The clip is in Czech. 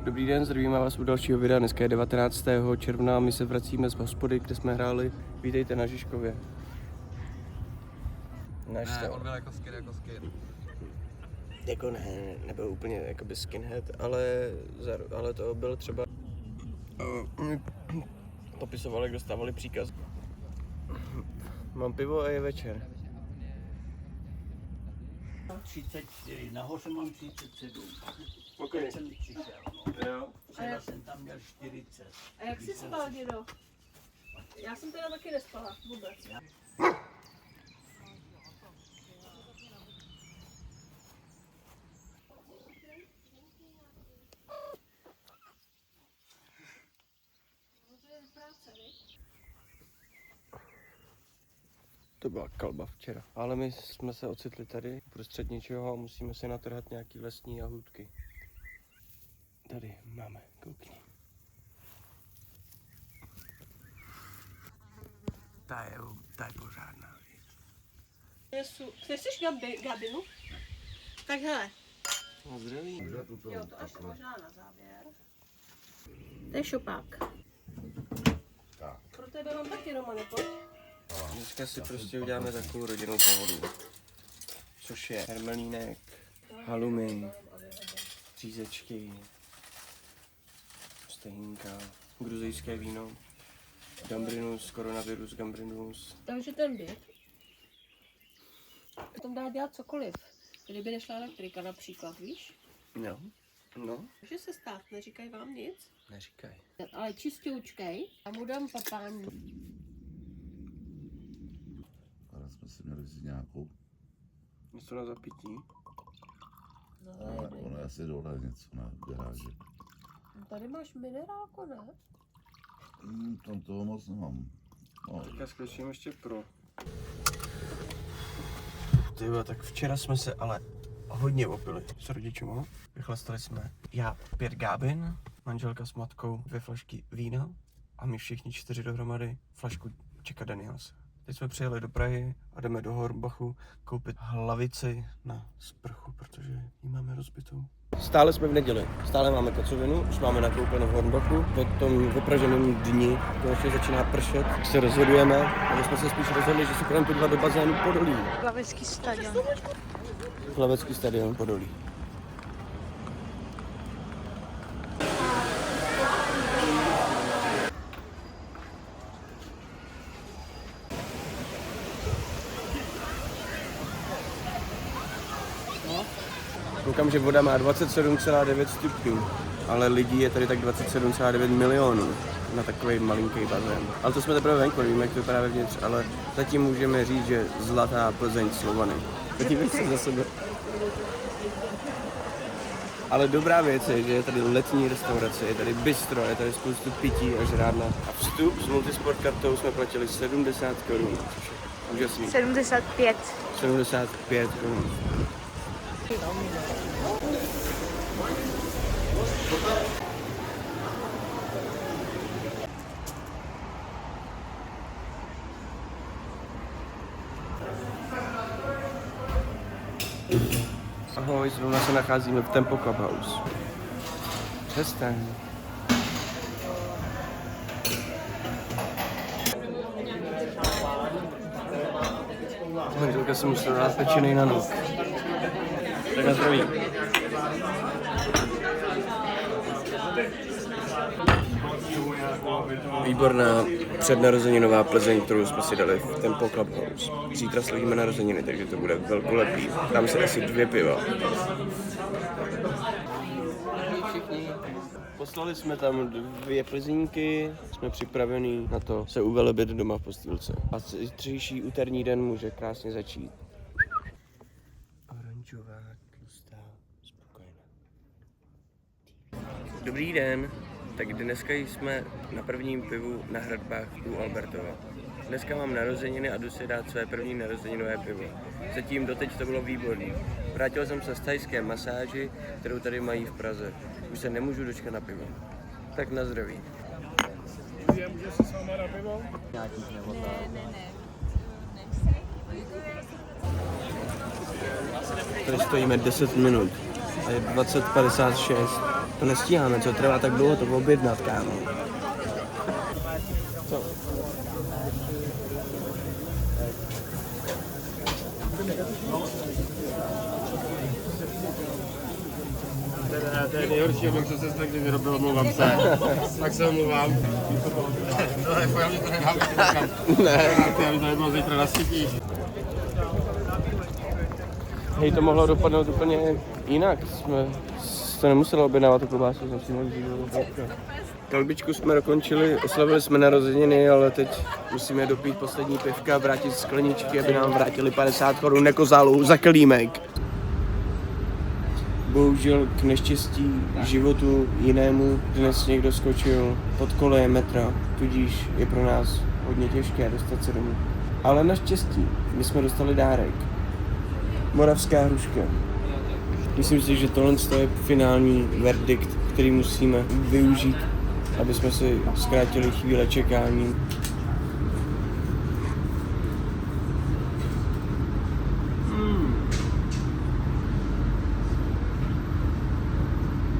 Dobrý den, zdravíme vás u dalšího videa. Dneska je 19. června, my se vracíme z hospody, kde jsme hráli. Vítejte na Žižkově. Ne, on byl jako skin. Jako ne, nebyl úplně jakoby skinhead, ale to byl třeba... Popisovali, jak dostávali příkaz. Mám pivo a je večer. 34, nahoře mám 37. Okay. Teď jsem přišel, no. Jo. Včera jsem tam měl 40. A jak jsi spal, dědo? Já jsem teda taky nespala, vůbec. To byla kalba včera. Ale my jsme se ocitli tady uprostřed něčeho a musíme si natrhat nějaký lesní jahůdky. Tady máme, koukni. Ta je pořádná věc. Chceš Gabinu? Tak hele. No zdraví. Jo, to až možná na závěr. To je šopák. Pro tebe mám taky, Romane, pojď. Dneska si prostě uděláme takovou rodinnou pohodu. Což je hermelínek, halumy, řízečky, stehínka, gruzijské víno, gambrinus, koronavirus, gambrinus. Takže ten byt. Potom dá dělat cokoliv. Kdyby nešla elektrika například, víš? No, Může se stát, neříkaj vám nic. neříkaj. Ale čistoučkej a mu dám papání. Ale jsme si měli vzít nějakou. Něco na zapití. Ale ono je asi dole něco na garáži. Tady máš minerálko, ne? Tam toho moc nemám. No, Teďka skočím ještě pro. Tyjo, tak včera jsme se ale hodně opili s rodičům. Vychlastali jsme já 5 gábin, manželka s matkou 2 flašky vína a my všichni 4 dohromady flašku Jacka Danielse. Teď jsme přijeli do Prahy a jdeme do Hornbachu koupit hlavici na sprchu, protože ji máme rozbitou. Stále jsme v neděli, stále máme kocovinu, už máme nakoupeno v Hornbachu. Po tom vypraženém dni konečně začíná pršet, tak se rozhodujeme, ale jsme se spíš rozhodli, že se budeme podívat do bazénu Podolí. Plavecký stadion. Plavecký stadion Podolí. Koukám, že voda má 27,9 stupňů, ale lidí je tady tak 27,9 milionů na takový malinký bazén. Ale to jsme teprve venku, nevíme, jak to vypadá vevnitř, ale zatím můžeme říct, že zlatá Plzeň Slovany. Podívej se za sebe. Ale dobrá věc je, že je tady letní restaurace, je tady bistro, je tady spoustu pití a žrádna. A vstup s multisport kartou jsme platili 70 korun, což je úžasný. 75. 75 korun. Ahoj, zrovna se nacházíme v Tempo Clubhouse. Přestaň. Manželka si musela dát pečenej na nos. Tak na zdraví. Výborná přednarozeninová Plzeň, kterou jsme si dali v Tempo Clubhouse. Zítra slavíme narozeniny, takže to bude velkolepý. Tam si asi 2 piva. Všichni. Poslali jsme tam 2 plzínky, jsme připravení na to se uvelebit doma v postýlce. A zítřejší úterní den může krásně začít. Oranžová, tlustá, spokojená. Dobrý den. Tak dneska jsme na prvním pivu na hradbách u Albertova. Dneska mám narozeniny a jdu si dát své první narozeninové pivo. Zatím doteď to bylo výborný. Vrátil jsem se z thajské masáži, kterou tady mají v Praze. Už se nemůžu dočkat na pivo. Tak na zdraví. Může se s váma na pivo? Tady stojíme 10 minut a je 20:56. To nestíháme, co trvá tak dlouho to objednat, kámo. Co? To je nejhorší oběk, co se snad kdy vyrobil, omlouvám se. Tak se omlouvám. No, já mi to nedám. Ne. Já mi to nebylo zítra na sítích. Hej, to mohlo dopadnout úplně jinak. Jsme to nemuseli objednávat tu klobásu, jsme si mohli říct. Kalbičku jsme dokončili, oslavili jsme narozeniny, ale teď musíme dopít poslední pivka, vrátit skleničky, aby nám vrátili 50 korun jako zálohu za kelímek. Bohužel k neštěstí životu jinému dnes někdo skočil pod koleje metra, tudíž je pro nás hodně těžké dostat se domů. Ale naštěstí, my jsme dostali dárek. Moravská hruška. Myslím si, že tohle je finální verdikt, který musíme využít, aby jsme si zkrátili chvíle čekání